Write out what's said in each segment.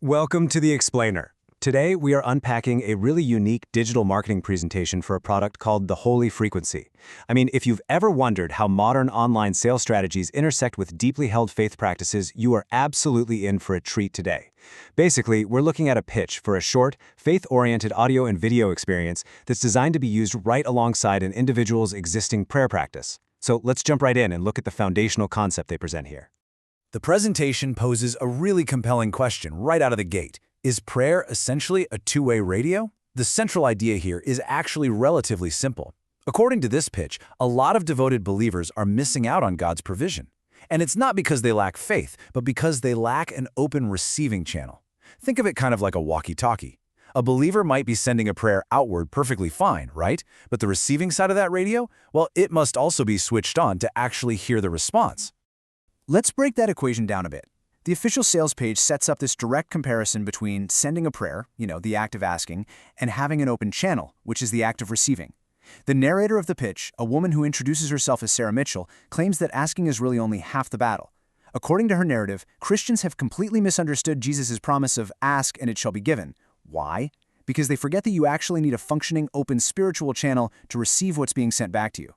Welcome to The Explainer. Today, we are unpacking a really unique digital marketing presentation for a product called the Holy Frequency. If you've ever wondered how modern online sales strategies intersect with deeply held faith practices, you are absolutely in for a treat today. Basically, we're looking at a pitch for a short, faith-oriented audio and video experience that's designed to be used right alongside an individual's existing prayer practice. So let's jump right in and look at the foundational concept they present here. The presentation poses a really compelling question right out of the gate. Is prayer essentially a two-way radio? The central idea here is actually relatively simple. According to this pitch, a lot of devoted believers are missing out on God's provision. And it's not because they lack faith, but because they lack an open receiving channel. Think of it kind of like a walkie-talkie. A believer might be sending a prayer outward perfectly fine, right? But the receiving side of that radio, well, it must also be switched on to actually hear the response. Let's break that equation down a bit. The official sales page sets up this direct comparison between sending a prayer, the act of asking, and having an open channel, which is the act of receiving. The narrator of the pitch, a woman who introduces herself as Sarah Mitchell, claims that asking is really only half the battle. According to her narrative, Christians have completely misunderstood Jesus' promise of ask and it shall be given. Why? Because they forget that you actually need a functioning, open spiritual channel to receive what's being sent back to you.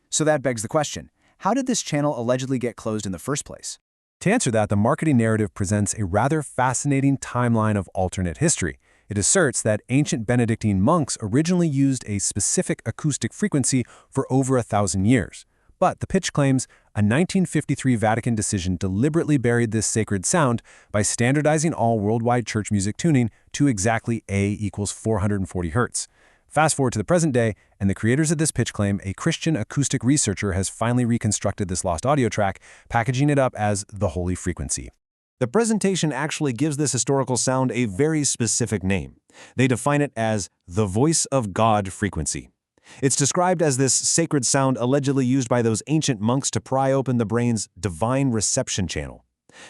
So that begs the question. How did this channel allegedly get closed in the first place? To answer that, the marketing narrative presents a rather fascinating timeline of alternate history. It asserts that ancient Benedictine monks originally used a specific acoustic frequency for over 1,000 years. But the pitch claims a 1953 Vatican decision deliberately buried this sacred sound by standardizing all worldwide church music tuning to exactly A equals 440 hertz. Fast forward to the present day, and the creators of this pitch claim a Christian acoustic researcher has finally reconstructed this lost audio track, packaging it up as the Holy Frequency. The presentation actually gives this historical sound a very specific name. They define it as the Voice of God frequency. It's described as this sacred sound allegedly used by those ancient monks to pry open the brain's divine reception channel.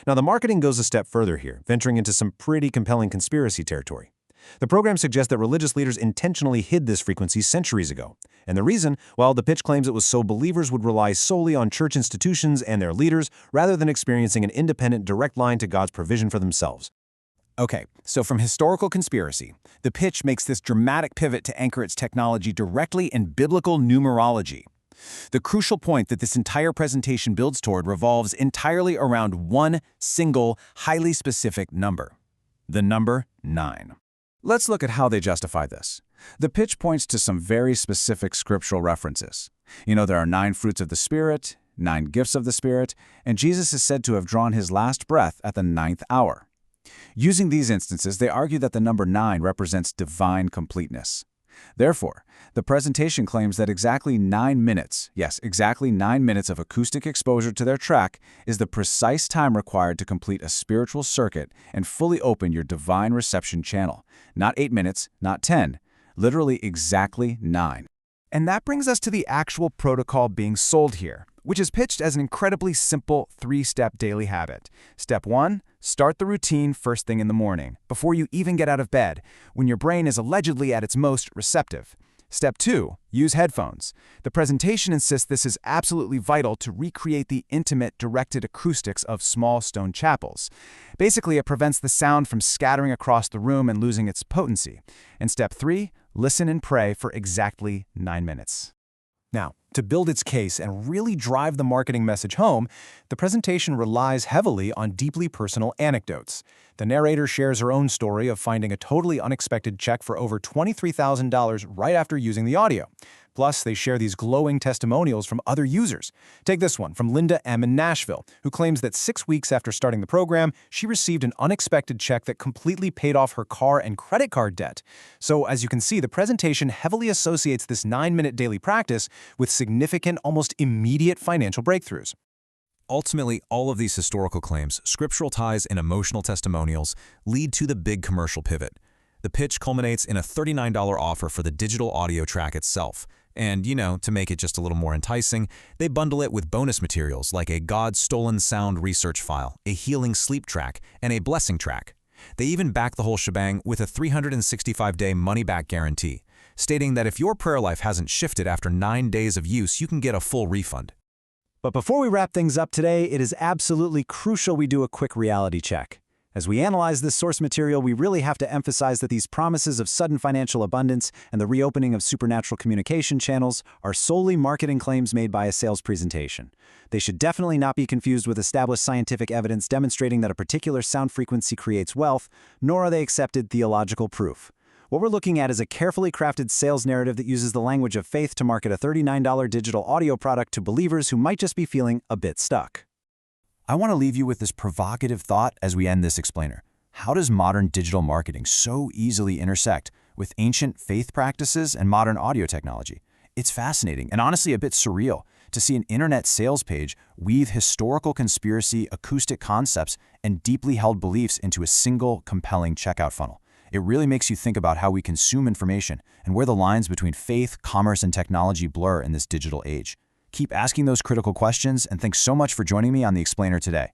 Now, the marketing goes a step further here, venturing into some pretty compelling conspiracy territory. The program suggests that religious leaders intentionally hid this frequency centuries ago. And the reason, well, the pitch claims it was so believers would rely solely on church institutions and their leaders rather than experiencing an independent, direct line to God's provision for themselves. Okay, so from historical conspiracy, the pitch makes this dramatic pivot to anchor its technology directly in biblical numerology. The crucial point that this entire presentation builds toward revolves entirely around one single, highly specific number: the number 9. Let's look at how they justify this. The pitch points to some very specific scriptural references. There are 9 fruits of the Spirit, 9 gifts of the Spirit, and Jesus is said to have drawn his last breath at the 9th hour. Using these instances, they argue that the number 9 represents divine completeness. Therefore, the presentation claims that exactly 9 minutes, yes, exactly 9 minutes of acoustic exposure to their track is the precise time required to complete a spiritual circuit and fully open your divine reception channel. Not 8 minutes, not 10, literally exactly 9. And that brings us to the actual protocol being sold here, which is pitched as an incredibly simple 3-step daily habit. Step 1, start the routine first thing in the morning, before you even get out of bed, when your brain is allegedly at its most receptive. Step 2, use headphones. The presentation insists this is absolutely vital to recreate the intimate, directed acoustics of small stone chapels. Basically, it prevents the sound from scattering across the room and losing its potency. And step 3, listen and pray for exactly 9 minutes. Now, to build its case and really drive the marketing message home, the presentation relies heavily on deeply personal anecdotes. The narrator shares her own story of finding a totally unexpected check for over $23,000 right after using the audio. Plus, they share these glowing testimonials from other users. Take this one from Linda M. in Nashville, who claims that 6 weeks after starting the program, she received an unexpected check that completely paid off her car and credit card debt. So, as you can see, the presentation heavily associates this 9-minute daily practice with significant, almost immediate financial breakthroughs. Ultimately, all of these historical claims, scriptural ties, and emotional testimonials lead to the big commercial pivot. The pitch culminates in a $39 offer for the digital audio track itself. And, to make it just a little more enticing, they bundle it with bonus materials like a God-stolen sound research file, a healing sleep track, and a blessing track. They even back the whole shebang with a 365-day money-back guarantee, stating that if your prayer life hasn't shifted after 9 days of use, you can get a full refund. But before we wrap things up today, it is absolutely crucial we do a quick reality check. As we analyze this source material, we really have to emphasize that these promises of sudden financial abundance and the reopening of supernatural communication channels are solely marketing claims made by a sales presentation. They should definitely not be confused with established scientific evidence demonstrating that a particular sound frequency creates wealth, nor are they accepted theological proof. What we're looking at is a carefully crafted sales narrative that uses the language of faith to market a $39 digital audio product to believers who might just be feeling a bit stuck. I want to leave you with this provocative thought as we end this explainer. How does modern digital marketing so easily intersect with ancient faith practices and modern audio technology? It's fascinating and honestly a bit surreal to see an internet sales page weave historical conspiracy, acoustic concepts, and deeply held beliefs into a single, compelling checkout funnel. It really makes you think about how we consume information and where the lines between faith, commerce, and technology blur in this digital age. Keep asking those critical questions, and thanks so much for joining me on The Explainer today.